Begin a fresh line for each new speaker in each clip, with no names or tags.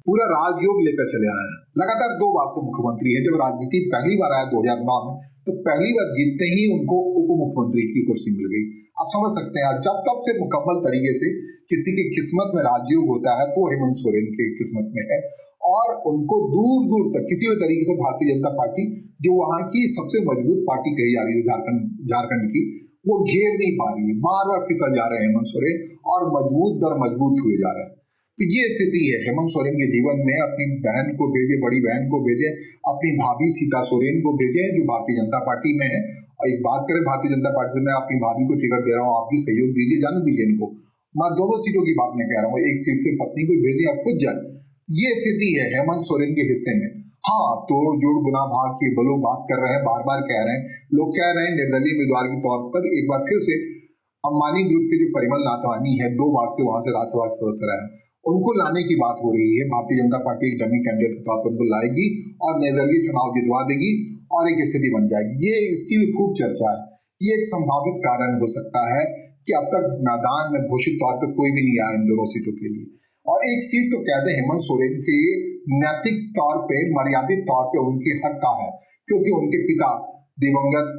पूरा राजयोग लेकर चले आए हैं। लगातार 2 बार से मुख्यमंत्री है। जब राजनीति पहली बार आया 2009 में, तो पहली बार जीतते ही उनको उप मुख्यमंत्री की कुर्सी मिल गई। आप समझ सकते हैं, जब तब से मुकम्मल तरीके से किसी की किस्मत में राजयोग होता है तो हेमंत सोरेन की किस्मत में है। और उनको दूर दूर तक किसी भी तरीके से भारतीय जनता पार्टी, जो वहां की सबसे मजबूत पार्टी कही जा रही है झारखंड की, वो घेर नहीं पा रही है। बार बार फिसल जा रहे हैं हेमंत सोरेन और मजबूत दर मजबूत हुए जा रहे हैं। तो ये स्थिति है हेमंत सोरेन के जीवन में। अपनी बहन को भेजे, बड़ी बहन को भेजे, अपनी भाभी सीता सोरेन को भेजे जो भारतीय जनता पार्टी में है। और एक बात करें भारतीय जनता पार्टी से, मैं अपनी भाभी को टिकट दे रहा हूँ, आप भी सहयोग दीजिए, जाने दीजिए इनको। मैं दोनों सीटों की बात मैं कह रहा हूँ, एक सीट से पत्नी को भेजिए, आप खुद जाए। ये स्थिति है हेमंत सोरेन के हिस्से में। हाँ, तोड़ जोड़ गुना भाग की लोग बात कर रहे हैं, बार बार कह रहे हैं, लोग कह रहे हैं निर्दलीय उम्मीदवार के तौर पर एक बार फिर से अंबानी ग्रुप के जो परिमल नाथवानी है, 2 बार से वहां से राज्यसभा सदस्य रहे हैं, उनको लाने की बात हो रही है। भारतीय जनता पार्टी एक डमी कैंडिडेट के तौर पर उनको लाएगी और निर्दलीय चुनाव जितवा देगी और एक स्थिति बन जाएगी। ये इसकी भी खूब चर्चा है। ये एक संभावित कारण हो सकता है कि अब तक मैदान में घोषित तौर पर कोई भी नहीं आया इन दोनों सीटों के लिए। और एक सीट तो कह दे हेमंत सोरेन के नैतिक तौर पे, मर्यादित तौर पे उनके हक का है, क्योंकि उनके पिता दिवंगत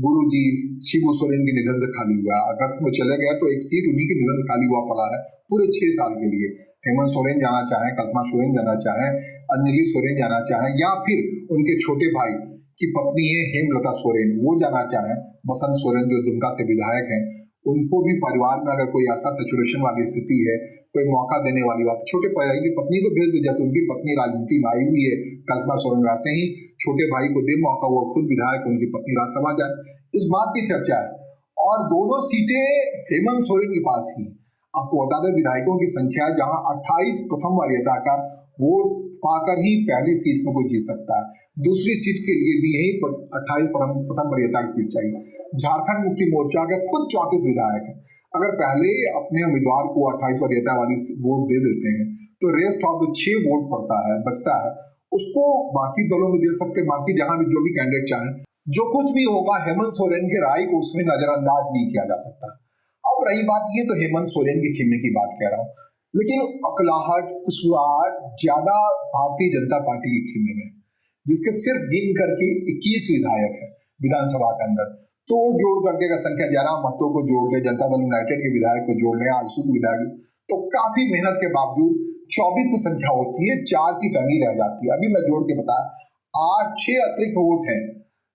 गुरुजी शिबू सोरेन के निधन से खाली हुआ है। अगस्त में चले गए तो एक सीट उन्हीं के निधन से खाली हुआ पड़ा है पूरे 6 साल के लिए। हेमंत सोरेन जाना चाहे, कल्पना सोरेन जाना चाहे, अंजलि सोरेन जाना चाहे, या फिर उनके छोटे भाई की पत्नी है हेमलता सोरेन, वो जाना चाहे, बसंत सोरेन जो दुमका से विधायक हैं, उनको भी परिवार में अगर कोई ऐसा सिचुएशन वाली स्थिति है, कोई मौका देने वाली बात, छोटे भाई की पत्नी को भेज दे। जैसे उनकी पत्नी राजनीति में आई हुई है कल्पना सोरेन, वैसे ही छोटे भाई को दे मौका, वो खुद विधायक, उनकी पत्नी राज्यसभा जाए। इस बात की चर्चा है और दोनों सीटें हेमंत सोरेन के पास ही। आपको बता दें विधायकों की संख्या, जहां 28 प्रथम वरीयता का वोट पाकर ही पहली सीट में कोई जीत सकता है, दूसरी सीट के लिए भी यही 28 प्रथम वरीयता की सीट चाहिए। झारखंड मुक्ति मोर्चा के खुद 34 विधायक है। अगर पहले अपने उम्मीदवार को 28 वरीयता वाली वोट दे देते हैं तो रेस्ट ऑफ द 6 वोट पड़ता है, बचता है, उसको बाकी दलों में दे सकते, बाकी जहां भी जो भी कैंडिडेट चाहे। जो कुछ भी होगा हेमंत सोरेन के राय को उसमें नजरअंदाज नहीं किया जा सकता। अब रही बात, ये तो हेमंत सोरेन के खेमे की बात कह रहा हूं, लेकिन अकलाहट, कुसवाहट ज्यादा भारतीय जनता पार्टी के खेमे में, जिसके सिर्फ गिन करके 21 विधायक है विधानसभा के अंदर। तोड़ जोड़ करके अगर संख्या 11 मतों को जोड़ ले, जनता दल यूनाइटेड के विधायक को जोड़ ले, आजसू के विधायक, तो काफी मेहनत के बावजूद 24 की संख्या होती है, 4 की कमी रह जाती है। अभी मैं जोड़ के बता, 6 अतिरिक्त वोट है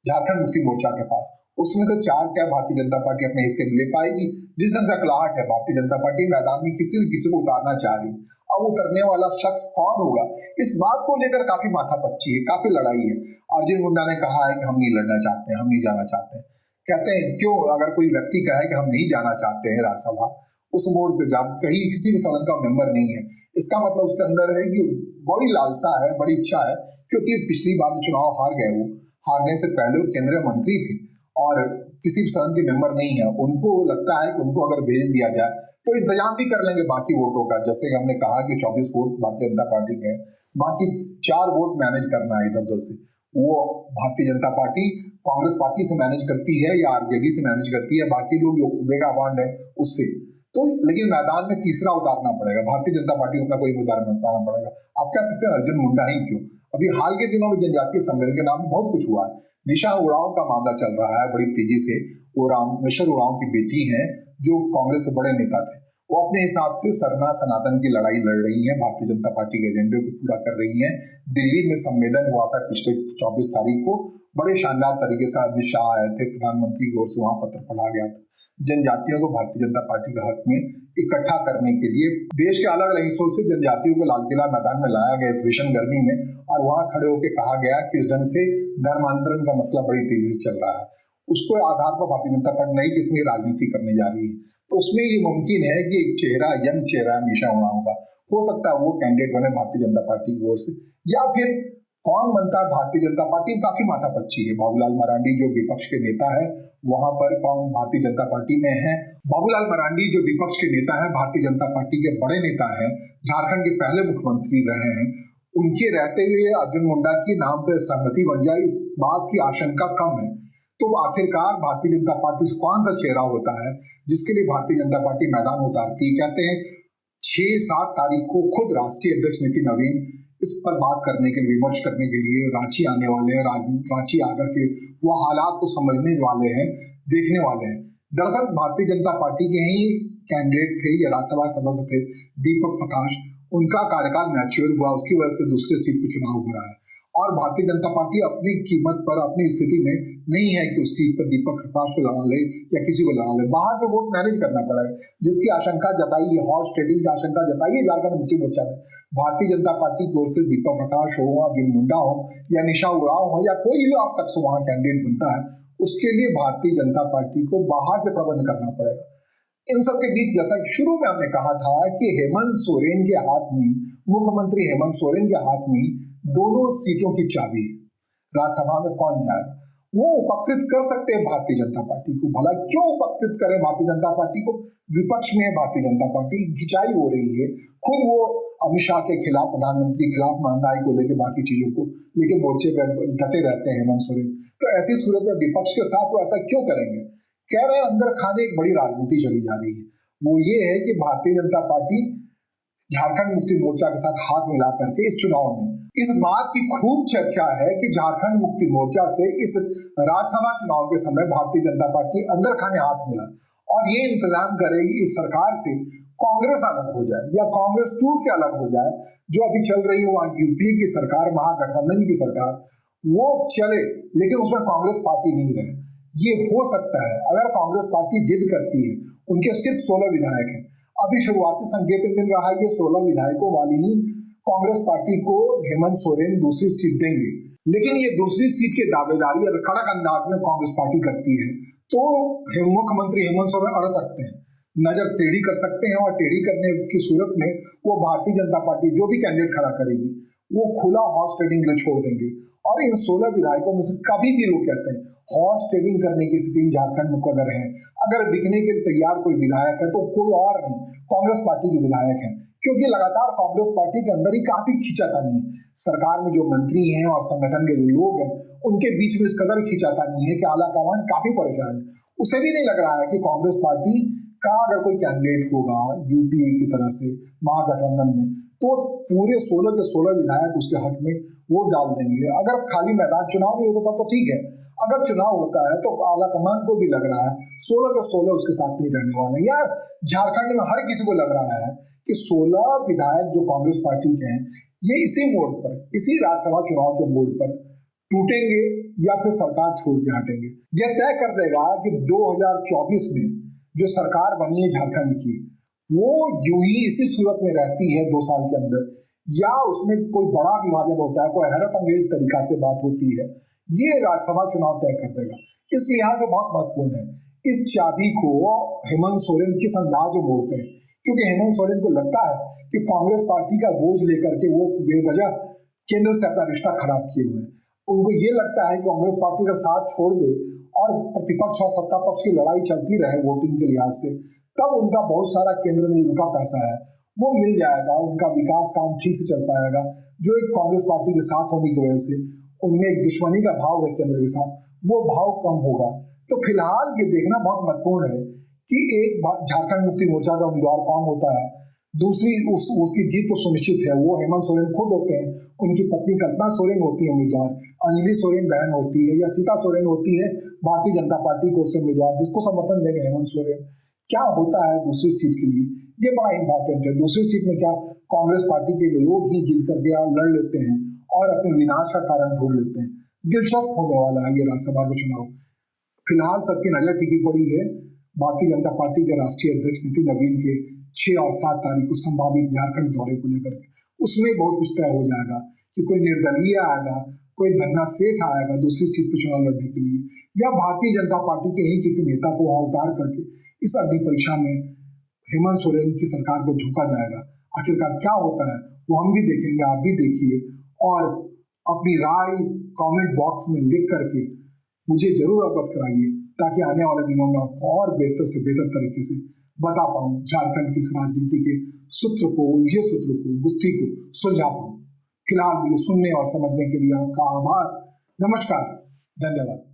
झारखंड मुक्ति मोर्चा के पास, उसमें से 4 क्या भारतीय जनता पार्टी अपने हिस्से में ले पाएगी। जिस ढंग से अकलाहट है, भारतीय जनता पार्टी मैदान में किसी न किसी को उतारना चाह रही, अब उतरने वाला शख्स कौन होगा, इस बात को लेकर काफी माथापच्ची है, काफी लड़ाई है। अर्जुन मुंडा ने कहा है कि हम नहीं लड़ना चाहते हैं, हम नहीं जाना चाहते हैं। कहते हैं क्यों, अगर कोई व्यक्ति कहे कि हम नहीं जाना चाहते हैं राज्यसभा, उस मोड़ पे जब कहीं किसी भी सदन का मेंबर नहीं है, इसका मतलब उसके अंदर है कि बड़ी लालसा है, बड़ी इच्छा है, क्योंकि पिछली बार चुनाव हार गए, वो हारने से पहले वो केंद्रीय मंत्री थे और किसी भी सदन के मेंबर नहीं है। उनको लगता है कि उनको अगर भेज दिया जाए तो इंतजाम भी कर लेंगे बाकी वोटों का। जैसे हमने कहा कि 24 वोट भारतीय जनता पार्टी के हैं, बाकी 4 वोट मैनेज करना है इधर उधर से, वो भारतीय जनता पार्टी कांग्रेस पार्टी से मैनेज करती है या आरजेडी से मैनेज करती है, बाकी लोग जो वेगा बांड है उससे। तो लेकिन मैदान में तीसरा उतारना पड़ेगा, भारतीय जनता पार्टी को अपना कोई उतारना पड़ेगा। आप कह सकते हैं अर्जुन मुंडा ही क्यों, अभी हाल के दिनों में जनजातीय सम्मेलन के नाम में बहुत कुछ हुआ है। निशा उरांव का मामला चल रहा है बड़ी तेजी से। वो रामेश्वर उरांव की बेटी हैं जो कांग्रेस के बड़े नेता थे, वो अपने हिसाब से सरना सनातन की लड़ाई लड़ रही हैं, भारतीय जनता पार्टी के एजेंडे को पूरा कर रही हैं। दिल्ली में सम्मेलन हुआ था पिछले 24 तारीख को, बड़े शानदार तरीके से अमित शाह आए थे, प्रधानमंत्री की ओर से वहां पत्र पढ़ा गया था जनजातियों को भारतीय जनता पार्टी के हक में इकट्ठा करने के लिए। देश के अलग अलग हिस्सों से जनजातियों को लाल किला मैदान में लाया गया इस भीषण गर्मी में, और वहां खड़े होकर कहा गया कि इस ढंग से धर्मांतरण का मसला बड़ी तेजी से चल रहा है, उसको आधार पर भारतीय जनता पार्टी नहीं कि इसमें राजनीति करने जा रही है। तो उसमें ये मुमकिन है कि एक चेहरा, यंग चेहरा निशा उरांव का हो सकता है वो कैंडिडेट बने भारतीय जनता पार्टी की ओर से, या फिर कौन बनता है भारतीय जनता पार्टी में काफी माथापच्ची है। बाबूलाल मरांडी जो विपक्ष के नेता है वहां पर कौन भारतीय जनता पार्टी में है। बाबूलाल मरांडी जो विपक्ष के नेता है, भारतीय जनता पार्टी के बड़े नेता हैं, झारखंड के पहले मुख्यमंत्री रहे हैं, उनके रहते हुए अर्जुन मुंडा के नाम पर सहमति बन जाए, इस बात की आशंका कम है। तो आखिरकार भारतीय जनता पार्टी से कौन सा चेहरा होता है जिसके लिए भारतीय जनता पार्टी मैदान उतारती है। कहते हैं 6-7 तारीख को खुद राष्ट्रीय अध्यक्ष नितिन नवीन इस पर बात करने के लिए, विमर्श करने के लिए रांची आने वाले हैं। रांची आकर के वो हालात को समझने वाले हैं, देखने वाले हैं। दरअसल भारतीय जनता पार्टी के ही कैंडिडेट थे या राज्यसभा सदस्य थे दीपक प्रकाश, उनका कार्यकाल मैच्योर हुआ, उसकी वजह से दूसरे सीट पर चुनाव हो रहा है और भारतीय जनता पार्टी अपनी कीमत पर, अपनी स्थिति में नहीं है कि उस सीट पर दीपक प्रकाश को लड़ा ले या किसी को लड़ा ले। बाहर से वोट मैनेज करना पड़ेगा, जिसकी आशंका जताई है, हॉर्स ट्रेडिंग की आशंका जताई है झारखंड मुक्ति मोर्चा ने। भारतीय जनता पार्टी की ओर से दीपक प्रकाश हो, अर्जुन मुंडा हो या निशा उरांव हो या कोई भी आप शख्स वहां कैंडिडेट बनता है, उसके लिए भारतीय जनता पार्टी को बाहर से प्रबंध करना पड़ेगा। इन सब के बीच जैसा शुरू में हमने कहा था कि हेमंत सोरेन के हाथ में, मुख्यमंत्री हेमंत सोरेन के हाथ में दोनों सीटों की चाबी है। राज्यसभा में कौन जाएगा वो उपकृत कर सकते हैं भारतीय जनता पार्टी को। भला क्यों उपकृत करें भारतीय जनता पार्टी को? विपक्ष में भारतीय जनता पार्टी खिंचाई हो रही है, खुद वो अमित शाह के खिलाफ, प्रधानमंत्री के खिलाफ, महंगाई को लेकर, बाकी चीजों को लेकर मोर्चे पर डटे रहते हैं हेमंत सोरेन। तो ऐसी सूरत में विपक्ष के साथ वो ऐसा क्यों करेंगे? कह रहे हैं अंदर खाने एक बड़ी राजनीति चली जा रही है। वो ये है कि भारतीय जनता पार्टी झारखंड मुक्ति मोर्चा के साथ हाथ मिला करके इस चुनाव में, इस बात की खूब चर्चा है कि झारखंड मुक्ति मोर्चा से इस राज्यसभा चुनाव के समय भारतीय जनता पार्टी अंदर खाने हाथ मिला और ये इंतजाम करेगी इस सरकार से कांग्रेस अलग हो जाए या कांग्रेस टूट के अलग हो जाए। जो अभी चल रही है वहां यूपी की सरकार, महागठबंधन की सरकार, वो चले लेकिन उसमें कांग्रेस पार्टी नहीं रहे। ये हो सकता है अगर कांग्रेस पार्टी जिद करती है। उनके सिर्फ 16 विधायक हैं। अभी शुरुआती संकेत मिल रहा है कि 16 विधायकों वाली ही कांग्रेस पार्टी को हेमंत सोरेन दूसरी सीट देंगे, लेकिन ये दूसरी सीट की दावेदारी अगर कड़क अंदाज में कांग्रेस पार्टी करती है तो मुख्यमंत्री हेमंत सोरेन अड़ सकते हैं, नजर टेढ़ी कर सकते हैं और टेढ़ी करने की सूरत में वो भारतीय जनता पार्टी जो भी कैंडिडेट खड़ा करेगी वो खुला हॉर्स ट्रेडिंग के लिए छोड़ देंगे। और इन 16 विधायकों में से कभी भी लोग कहते हैं हॉर्स ट्रेडिंग करने की स्थिति में झारखंड में अगर है, अगर बिकने के लिए तैयार कोई विधायक है तो कोई और नहीं, कांग्रेस पार्टी के विधायक हैं। क्योंकि लगातार कांग्रेस पार्टी के अंदर ही काफी खींचातानी है। सरकार में जो मंत्री हैं और संगठन के जो लोग हैं उनके बीच में इस कदर खींचातानी है कि आला कमान काफी परेशान है। उसे भी नहीं लग रहा है कि कांग्रेस पार्टी का अगर कोई कैंडिडेट होगा यूपीए की तरह से महागठबंधन में तो पूरे 16 के 16 विधायक उसके हक में वोट डाल देंगे। अगर खाली मैदान चुनाव नहीं होता तब तो ठीक है, अगर चुनाव होता है तो आला कमान को भी लग रहा है 16 के 16 उसके साथ नहीं रहने वाले। या झारखंड में हर किसी को लग रहा है कि 16 विधायक जो कांग्रेस पार्टी के हैं ये इसी मोड़ पर, इसी राज्यसभा चुनाव के मोड़ पर टूटेंगे या फिर सरकार छोड़ के हटेंगे। यह तय कर देगा कि 2024 में जो सरकार बनी है झारखंड की वो यूं ही इसी सूरत में रहती है 2 साल के अंदर, या उसमें कोई बड़ा विभाजन होता है, कोई हैरत अंगेज तरीका से बात होती है। ये राज्यसभा चुनाव तय कर देगा। इस लिहाज से बहुत महत्वपूर्ण है इस चाबी को हेमंत सोरेन किस अंदाज में मोड़ते हैं, क्योंकि हेमंत सोरेन को लगता है कि कांग्रेस पार्टी का बोझ लेकर के वो बेवजह केंद्र से अपना रिश्ता खराब किए हुए हैं। उनको ये लगता है कि कांग्रेस पार्टी का साथ छोड़ दे और प्रतिपक्ष और सत्ता पक्ष की लड़ाई चलती रहे वोटिंग के लिहाज से, तब उनका बहुत सारा केंद्र में रुका पैसा है वो मिल जाएगा, उनका विकास काम ठीक से चल पाएगा। जो एक कांग्रेस पार्टी के साथ होने की वजह से उनमें एक दुश्मनी का भाव है केंद्र के साथ, वो भाव कम होगा। तो फिलहाल ये देखना बहुत महत्वपूर्ण है कि एक झारखंड मुक्ति मोर्चा का उम्मीदवार कौन होता है, दूसरी उसकी जीत तो सुनिश्चित है, वो हेमंत सोरेन खुद होते हैं, उनकी पत्नी कल्पना सोरेन होती है उम्मीदवार, अंजलि सोरेन बहन होती है या सीता सोरेन होती है भारतीय जनता पार्टी की ओर से उम्मीदवार जिसको समर्थन देंगे हेमंत सोरेन। क्या होता है दूसरी सीट के लिए ये बड़ा इंपॉर्टेंट है। दूसरी सीट में क्या कांग्रेस पार्टी के लोग ही जीत करके लड़ लेते हैं और अपने विनाश का कारण ढूंढ लेते हैं। दिलचस्प होने वाला है ये राज्यसभा का चुनाव। फिलहाल सबकी नजर टिकी पड़ी है भारतीय जनता पार्टी के राष्ट्रीय अध्यक्ष नितिन नवीन के 6 और 7 तारीख को संभावित झारखंड दौरे को लेकर के। उसमें बहुत कुछ तय हो जाएगा कि कोई निर्दलीय आएगा, कोई धन्ना सेठ आएगा दूसरी सीट पर चुनाव लड़ने के लिए, या भारतीय जनता पार्टी के ही किसी नेता को वहां उतार करके इस अग्नि परीक्षा में हेमंत सोरेन की सरकार को झोंका जाएगा। आखिरकार क्या होता है वो हम भी देखेंगे, आप भी देखिए और अपनी राय कमेंट बॉक्स में लिख करके मुझे जरूर अवगत कराइए ताकि आने वाले दिनों में आपको और बेहतर से बेहतर तरीके से बता पाऊं, झारखंड की इस राजनीति के सूत्र को, उलझे सूत्र को, गुत्थी को सुलझा पाऊं। फिलहाल मुझे सुनने और समझने के लिए आपका आभार। नमस्कार, धन्यवाद।